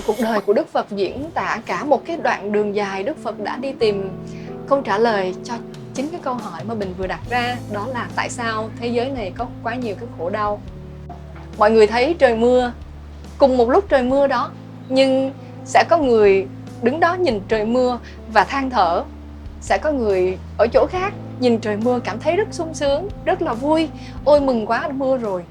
cuộc đời của Đức Phật diễn tả cả một cái đoạn đường dài. Đức Phật đã đi tìm câu trả lời cho chính cái câu hỏi mà mình vừa đặt ra, đó là tại sao thế giới này có quá nhiều cái khổ đau. Mọi người thấy trời mưa, cùng một lúc trời mưa đó, nhưng sẽ có người đứng đó nhìn trời mưa và than thở. Sẽ có người ở chỗ khác nhìn trời mưa cảm thấy rất sung sướng, rất là vui. Ôi mừng quá, mưa rồi.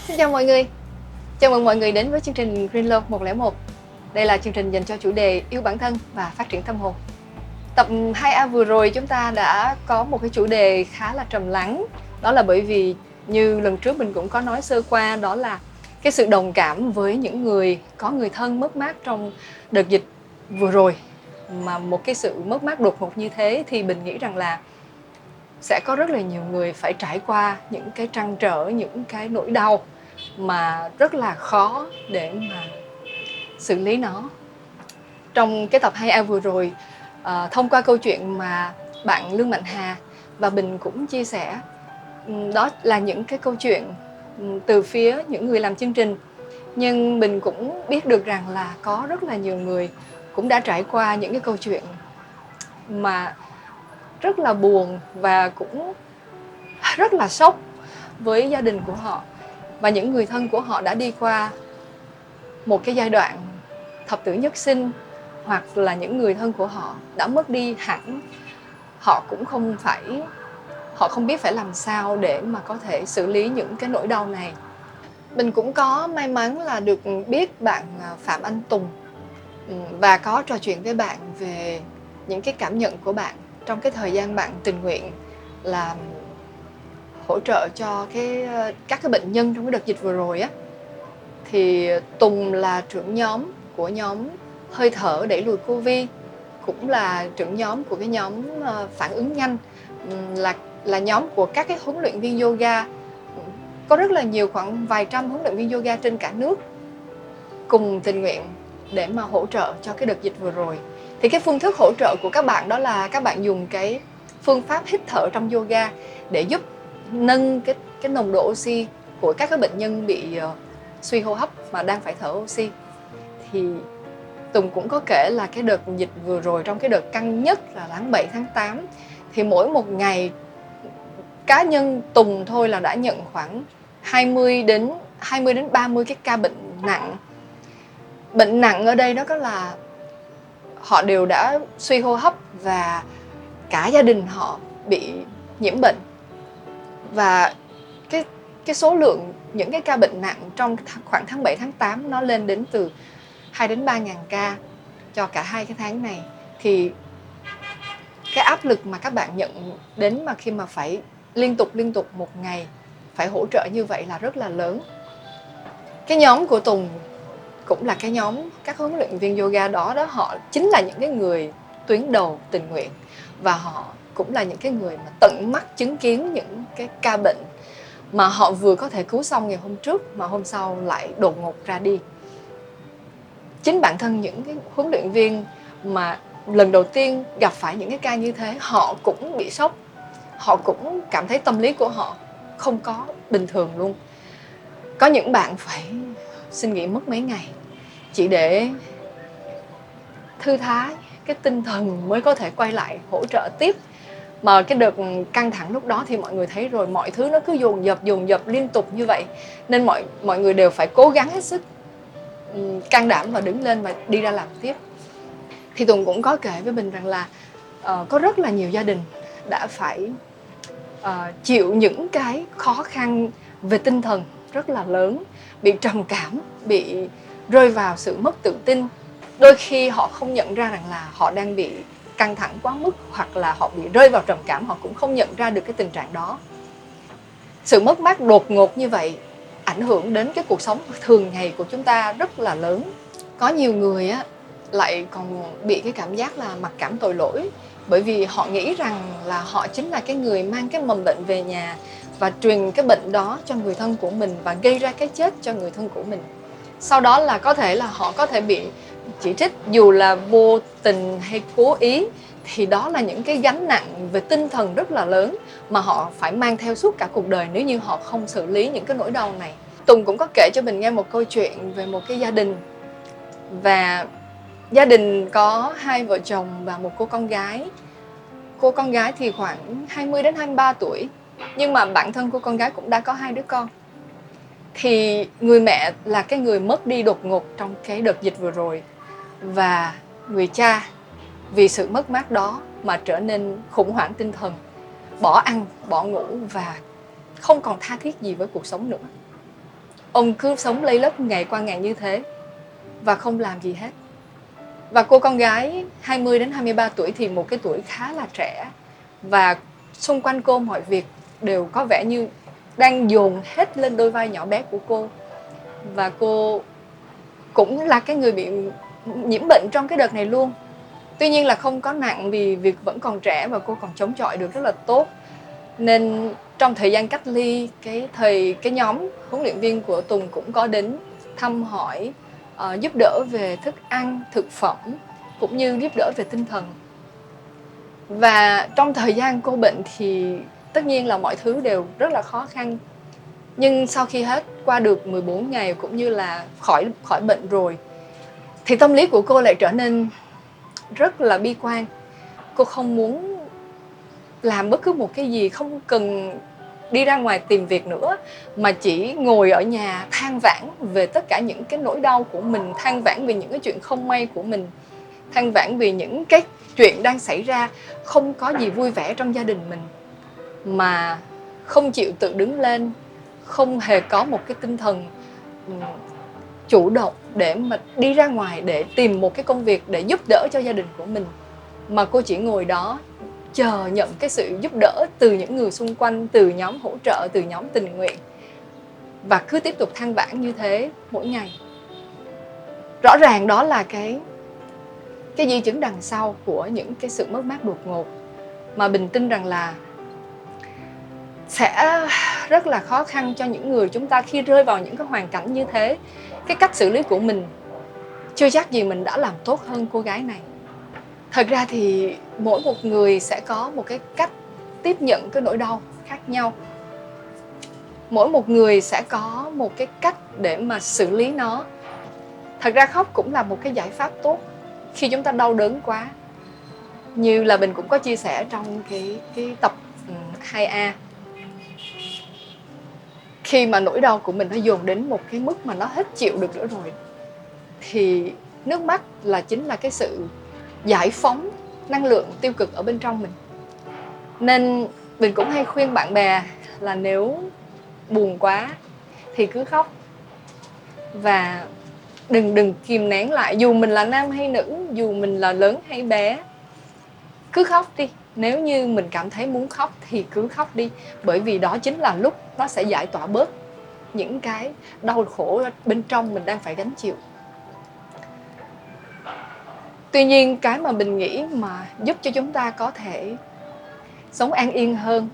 Xin chào mọi người. Chào mừng mọi người đến với chương trình Green Love 101. Đây là chương trình dành cho chủ đề yêu bản thân và phát triển tâm hồn. Tập 2A vừa rồi chúng ta đã có một cái chủ đề khá là trầm lắng. Đó là bởi vì như lần trước mình cũng có nói sơ qua, đó là cái sự đồng cảm với những người có người thân mất mát trong đợt dịch vừa rồi. Mà một cái sự mất mát đột ngột như thế thì mình nghĩ rằng là sẽ có rất là nhiều người phải trải qua những cái trăn trở, những cái nỗi đau mà rất là khó để mà xử lý nó. Trong cái tập 2A vừa rồi, thông qua câu chuyện mà bạn Lương Mạnh Hà và Bình cũng chia sẻ, đó là những cái câu chuyện từ phía những người làm chương trình. Nhưng Bình cũng biết được rằng là có rất là nhiều người cũng đã trải qua những cái câu chuyện mà rất là buồn và cũng rất là sốc với gia đình của họ. Và những người thân của họ đã đi qua một cái giai đoạn thập tử nhất sinh, hoặc là những người thân của họ đã mất đi hẳn. Họ không biết phải làm sao để mà có thể xử lý những cái nỗi đau này. Mình cũng có may mắn là được biết bạn Phạm Anh Tùng và có trò chuyện với bạn về những cái cảm nhận của bạn trong cái thời gian bạn tình nguyện là hỗ trợ cho các cái bệnh nhân trong cái đợt dịch vừa rồi á. Thì Tùng là trưởng nhóm của nhóm hơi thở đẩy lùi Covid, cũng là trưởng nhóm của cái nhóm phản ứng nhanh, là nhóm của các cái huấn luyện viên yoga. Có rất là nhiều, khoảng vài trăm huấn luyện viên yoga trên cả nước cùng tình nguyện để mà hỗ trợ cho cái đợt dịch vừa rồi. Thì cái phương thức hỗ trợ của các bạn đó là các bạn dùng cái phương pháp hít thở trong yoga để giúp nâng cái nồng độ oxy của các cái bệnh nhân bị suy hô hấp mà đang phải thở oxy. Thì Tùng cũng có kể là cái đợt dịch vừa rồi, trong cái đợt căng nhất là tháng 7, tháng 8, thì mỗi một ngày cá nhân Tùng thôi là đã nhận khoảng 20 đến 30 cái ca bệnh nặng. Bệnh nặng ở đây đó có là họ đều đã suy hô hấp và cả gia đình họ bị nhiễm bệnh. Và cái số lượng những cái ca bệnh nặng trong khoảng tháng 7, tháng 8 nó lên đến từ 2 đến 3 ngàn ca cho cả hai cái tháng này. Thì cái áp lực mà các bạn nhận đến mà khi mà phải liên tục một ngày phải hỗ trợ như vậy là rất là lớn. Cái nhóm của Tùng cũng là cái nhóm các huấn luyện viên yoga đó, họ chính là những cái người tuyến đầu tình nguyện. Và họ cũng là những cái người mà tận mắt chứng kiến những cái ca bệnh mà họ vừa có thể cứu xong ngày hôm trước mà hôm sau lại đột ngột ra đi. Chính bản thân những cái huấn luyện viên mà lần đầu tiên gặp phải những cái ca như thế, họ cũng bị sốc. Họ cũng cảm thấy tâm lý của họ không có bình thường luôn. Có những bạn phải xin nghỉ mất mấy ngày chỉ để thư thái cái tinh thần mới có thể quay lại hỗ trợ tiếp. Mà cái đợt căng thẳng lúc đó thì mọi người thấy rồi, mọi thứ nó cứ dồn dập liên tục như vậy, nên mọi người đều phải cố gắng hết sức can đảm và đứng lên và đi ra làm tiếp. Thì Tùng cũng có kể với Bình rằng là có rất là nhiều gia đình đã phải chịu những cái khó khăn về tinh thần rất là lớn, bị trầm cảm, bị rơi vào sự mất tự tin. Đôi khi họ không nhận ra rằng là họ đang bị căng thẳng quá mức, hoặc là họ bị rơi vào trầm cảm, họ cũng không nhận ra được cái tình trạng đó. Sự mất mát đột ngột như vậy ảnh hưởng đến cái cuộc sống thường ngày của chúng ta rất là lớn. Có nhiều người á lại còn bị cái cảm giác là mặc cảm tội lỗi, bởi vì họ nghĩ rằng là họ chính là cái người mang cái mầm bệnh về nhà và truyền cái bệnh đó cho người thân của mình và gây ra cái chết cho người thân của mình. Sau đó là có thể là họ có thể bị chỉ trích, dù là vô tình hay cố ý, thì đó là những cái gánh nặng về tinh thần rất là lớn mà họ phải mang theo suốt cả cuộc đời nếu như họ không xử lý những cái nỗi đau này. Tùng cũng có kể cho mình nghe một câu chuyện về một cái gia đình, và gia đình có hai vợ chồng và một cô con gái. Cô con gái thì khoảng 20 đến 23 tuổi, nhưng mà bản thân cô con gái cũng đã có 2 đứa con. Thì người mẹ là cái người mất đi đột ngột trong cái đợt dịch vừa rồi, và người cha vì sự mất mát đó mà trở nên khủng hoảng tinh thần, bỏ ăn, bỏ ngủ và không còn tha thiết gì với cuộc sống nữa. Ông cứ sống lây lất ngày qua ngày như thế và không làm gì hết. Và cô con gái 20 đến 23 tuổi thì một cái tuổi khá là trẻ, và xung quanh cô mọi việc đều có vẻ như đang dồn hết lên đôi vai nhỏ bé của cô. Và cô cũng là cái người bị nhiễm bệnh trong cái đợt này luôn. Tuy nhiên là không có nặng vì việc vẫn còn trẻ và cô còn chống chọi được rất là tốt. Nên trong thời gian cách ly, cái nhóm huấn luyện viên của Tùng cũng có đến thăm hỏi, giúp đỡ về thức ăn, thực phẩm, cũng như giúp đỡ về tinh thần. Và trong thời gian cô bệnh thì tất nhiên là mọi thứ đều rất là khó khăn. Nhưng sau khi hết qua được 14 ngày cũng như là khỏi bệnh rồi, thì tâm lý của cô lại trở nên rất là bi quan. Cô không muốn làm bất cứ một cái gì, không cần đi ra ngoài tìm việc nữa, mà chỉ ngồi ở nhà than vãn về tất cả những cái nỗi đau của mình, than vãn về những cái chuyện không may của mình, than vãn vì những cái chuyện đang xảy ra, không có gì vui vẻ trong gia đình mình, mà không chịu tự đứng lên, không hề có một cái tinh thần chủ động để mà đi ra ngoài để tìm một cái công việc để giúp đỡ cho gia đình của mình. Mà cô chỉ ngồi đó chờ nhận cái sự giúp đỡ từ những người xung quanh, từ nhóm hỗ trợ, từ nhóm tình nguyện, và cứ tiếp tục than vãn như thế mỗi ngày. Rõ ràng đó là cái di chứng đằng sau của những cái sự mất mát đột ngột, mà mình tin rằng là sẽ rất là khó khăn cho những người chúng ta khi rơi vào những cái hoàn cảnh như thế. Cái cách xử lý của mình chưa chắc gì mình đã làm tốt hơn cô gái này. Thật ra thì mỗi một người sẽ có một cái cách tiếp nhận cái nỗi đau khác nhau. Mỗi một người sẽ có một cái cách để mà xử lý nó. Thật ra khóc cũng là một cái giải pháp tốt khi chúng ta đau đớn quá. Như là mình cũng có chia sẻ trong cái tập 2A. Khi mà nỗi đau của mình nó dồn đến một cái mức mà nó hết chịu được nữa rồi, thì nước mắt chính là cái sự giải phóng năng lượng tiêu cực ở bên trong mình. Nên mình cũng hay khuyên bạn bè là nếu buồn quá thì cứ khóc, và đừng kìm nén lại. Dù mình là nam hay nữ, dù mình là lớn hay bé, cứ khóc đi. Nếu như mình cảm thấy muốn khóc thì cứ khóc đi, bởi vì đó chính là lúc nó sẽ giải tỏa bớt những cái đau khổ bên trong mình đang phải gánh chịu. Tuy nhiên cái mà mình nghĩ mà giúp cho chúng ta có thể sống an yên hơn,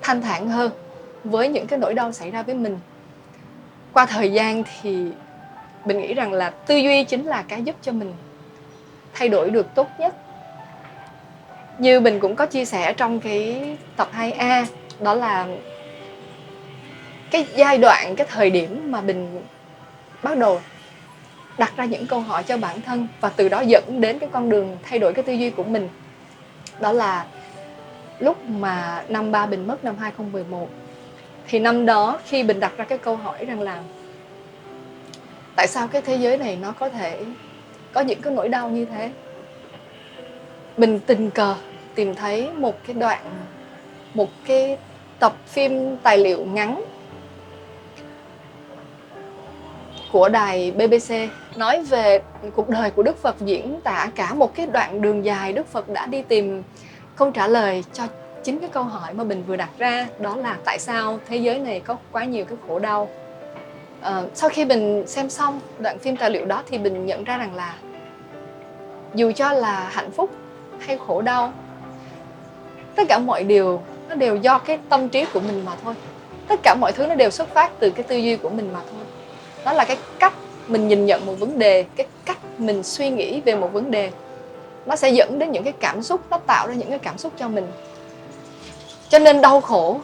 thanh thản hơn với những cái nỗi đau xảy ra với mình qua thời gian, thì mình nghĩ rằng là tư duy chính là cái giúp cho mình thay đổi được tốt nhất. Như mình cũng có chia sẻ trong cái tập 2A, đó là cái giai đoạn, cái thời điểm mà mình bắt đầu đặt ra những câu hỏi cho bản thân, và từ đó dẫn đến cái con đường thay đổi cái tư duy của mình. Đó là lúc mà năm ba Bình mất năm 2011. Thì năm đó khi Bình đặt ra cái câu hỏi rằng là tại sao cái thế giới này nó có thể có những cái nỗi đau như thế, Bình tình cờ tìm thấy một cái tập phim tài liệu ngắn của đài BBC nói về cuộc đời của Đức Phật, diễn tả cả một cái đoạn đường dài Đức Phật đã đi tìm câu trả lời cho chính cái câu hỏi mà Bình vừa đặt ra, đó là tại sao thế giới này có quá nhiều cái khổ đau. Sau khi Bình xem xong đoạn phim tài liệu đó thì Bình nhận ra rằng là dù cho là hạnh phúc hay khổ đau, tất cả mọi điều nó đều do cái tâm trí của mình mà thôi. Tất cả mọi thứ nó đều xuất phát từ cái tư duy của mình mà thôi. Đó là cái cách mình nhìn nhận một vấn đề, cái cách mình suy nghĩ về một vấn đề, nó sẽ dẫn đến những cái cảm xúc, nó tạo ra những cái cảm xúc cho mình. Cho nên đau khổ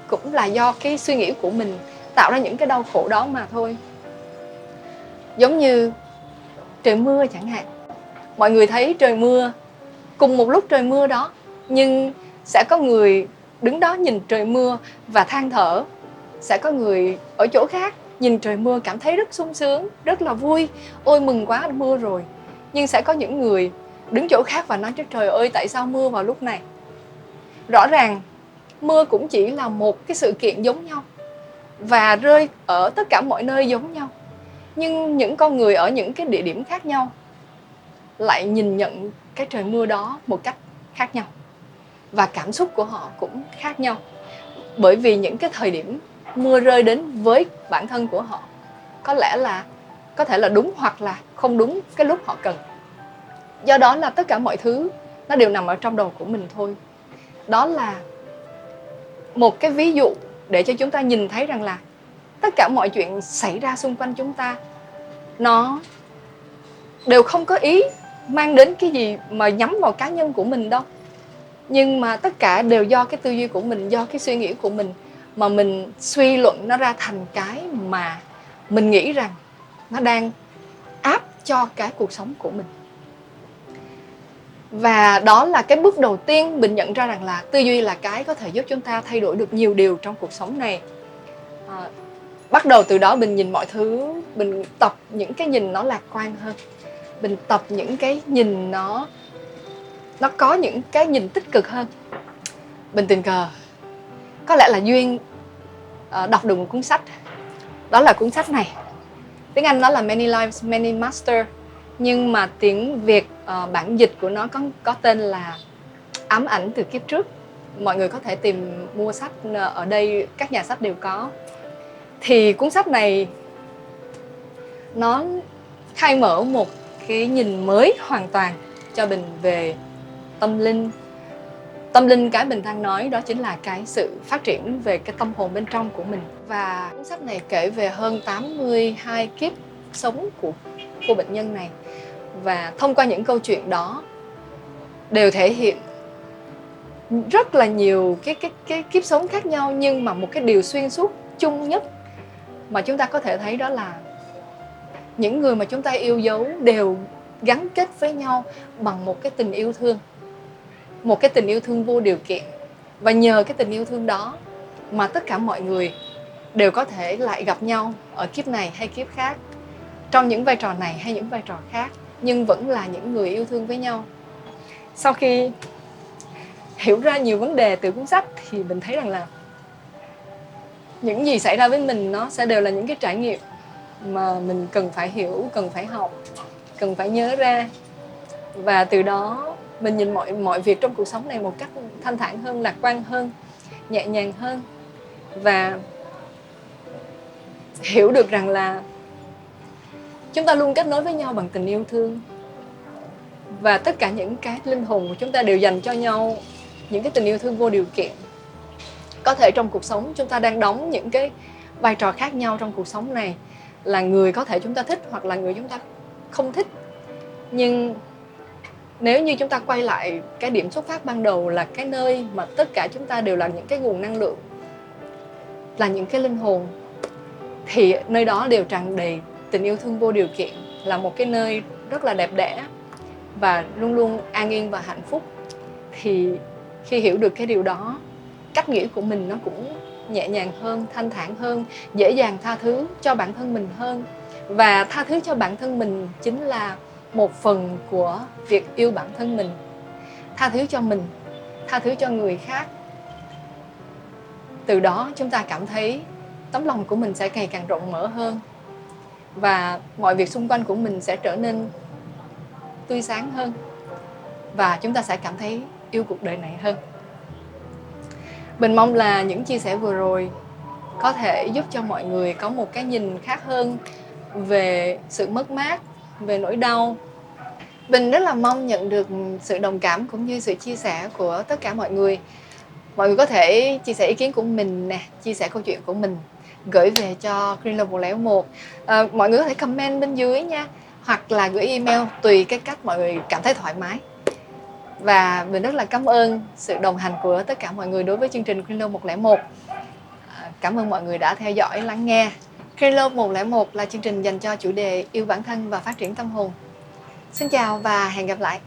cũng là do cái suy nghĩ của mình tạo ra những cái đau khổ đó mà thôi. Giống như trời mưa chẳng hạn. Mọi người thấy trời mưa, cùng một lúc trời mưa đó, nhưng sẽ có người đứng đó nhìn trời mưa và than thở. Sẽ có người ở chỗ khác nhìn trời mưa cảm thấy rất sung sướng, rất là vui. Ôi mừng quá, mưa rồi. Nhưng sẽ có những người đứng chỗ khác và nói trời ơi, tại sao mưa vào lúc này? Rõ ràng mưa cũng chỉ là một cái sự kiện giống nhau và rơi ở tất cả mọi nơi giống nhau. Nhưng những con người ở những cái địa điểm khác nhau lại nhìn nhận cái trời mưa đó một cách khác nhau. Và cảm xúc của họ cũng khác nhau. Bởi vì những cái thời điểm mưa rơi đến với bản thân của họ có thể là đúng hoặc là không đúng cái lúc họ cần. Do đó là tất cả mọi thứ nó đều nằm ở trong đầu của mình thôi. Đó là một cái ví dụ để cho chúng ta nhìn thấy rằng là tất cả mọi chuyện xảy ra xung quanh chúng ta nó đều không có ý mang đến cái gì mà nhắm vào cá nhân của mình đâu. Nhưng mà tất cả đều do cái tư duy của mình, do cái suy nghĩ của mình mà mình suy luận nó ra thành cái mà mình nghĩ rằng nó đang áp cho cái cuộc sống của mình. Và đó là cái bước đầu tiên mình nhận ra rằng là tư duy là cái có thể giúp chúng ta thay đổi được nhiều điều trong cuộc sống này. Bắt đầu từ đó mình nhìn mọi thứ, mình tập những cái nhìn nó lạc quan hơn. Mình tập những cái nhìn nó có những cái nhìn tích cực hơn. Mình tình cờ, có lẽ là duyên đọc được một cuốn sách. Đó là cuốn sách này. Tiếng Anh nó là Many Lives, Many Masters. Nhưng mà tiếng Việt bản dịch của nó có tên là Ám ảnh từ kiếp trước. Mọi người có thể tìm mua sách ở đây, các nhà sách đều có. Thì cuốn sách này nó khai mở một cái nhìn mới hoàn toàn cho mình về tâm linh. Tâm linh cái mình đang nói đó chính là cái sự phát triển về cái tâm hồn bên trong của mình. Và cuốn sách này kể về hơn 82 kiếp sống của cô bệnh nhân này. Và thông qua những câu chuyện đó đều thể hiện rất là nhiều cái kiếp sống khác nhau. Nhưng mà một cái điều xuyên suốt chung nhất mà chúng ta có thể thấy đó là những người mà chúng ta yêu dấu đều gắn kết với nhau bằng một cái tình yêu thương. Một cái tình yêu thương vô điều kiện. Và nhờ cái tình yêu thương đó mà tất cả mọi người đều có thể lại gặp nhau ở kiếp này hay kiếp khác, trong những vai trò này hay những vai trò khác, nhưng vẫn là những người yêu thương với nhau. Sau khi hiểu ra nhiều vấn đề từ cuốn sách thì mình thấy rằng là những gì xảy ra với mình nó sẽ đều là những cái trải nghiệm mà mình cần phải hiểu, cần phải học, cần phải nhớ ra. Và từ đó mình nhìn mọi việc trong cuộc sống này một cách thanh thản hơn, lạc quan hơn, nhẹ nhàng hơn. Và hiểu được rằng là chúng ta luôn kết nối với nhau bằng tình yêu thương. Và tất cả những cái linh hồn của chúng ta đều dành cho nhau những cái tình yêu thương vô điều kiện. Có thể trong cuộc sống chúng ta đang đóng những cái vai trò khác nhau trong cuộc sống này, là người có thể chúng ta thích hoặc là người chúng ta không thích. Nhưng nếu như chúng ta quay lại cái điểm xuất phát ban đầu là cái nơi mà tất cả chúng ta đều là những cái nguồn năng lượng, là những cái linh hồn, thì nơi đó đều tràn đầy tình yêu thương vô điều kiện, là một cái nơi rất là đẹp đẽ và luôn luôn an yên và hạnh phúc. Thì khi hiểu được cái điều đó, cách nghĩ của mình nó cũng nhẹ nhàng hơn, thanh thản hơn, dễ dàng tha thứ cho bản thân mình hơn. Và tha thứ cho bản thân mình chính là một phần của việc yêu bản thân mình. Tha thứ cho mình, tha thứ cho người khác. Từ đó chúng ta cảm thấy tấm lòng của mình sẽ ngày càng rộng mở hơn. Và mọi việc xung quanh của mình sẽ trở nên tươi sáng hơn. Và chúng ta sẽ cảm thấy yêu cuộc đời này hơn. Mình mong là những chia sẻ vừa rồi có thể giúp cho mọi người có một cái nhìn khác hơn về sự mất mát, về nỗi đau. Mình rất là mong nhận được sự đồng cảm cũng như sự chia sẻ của tất cả mọi người. Mọi người có thể chia sẻ ý kiến của mình nè, chia sẻ câu chuyện của mình gửi về cho Green Love 101. Mọi người có thể comment bên dưới nha, hoặc là gửi email, tùy cái cách mọi người cảm thấy thoải mái. Và mình rất là cảm ơn sự đồng hành của tất cả mọi người đối với chương trình Green Love 101. Cảm ơn mọi người đã theo dõi, lắng nghe. Green Love 101 là chương trình dành cho chủ đề yêu bản thân và phát triển tâm hồn. Xin chào và hẹn gặp lại.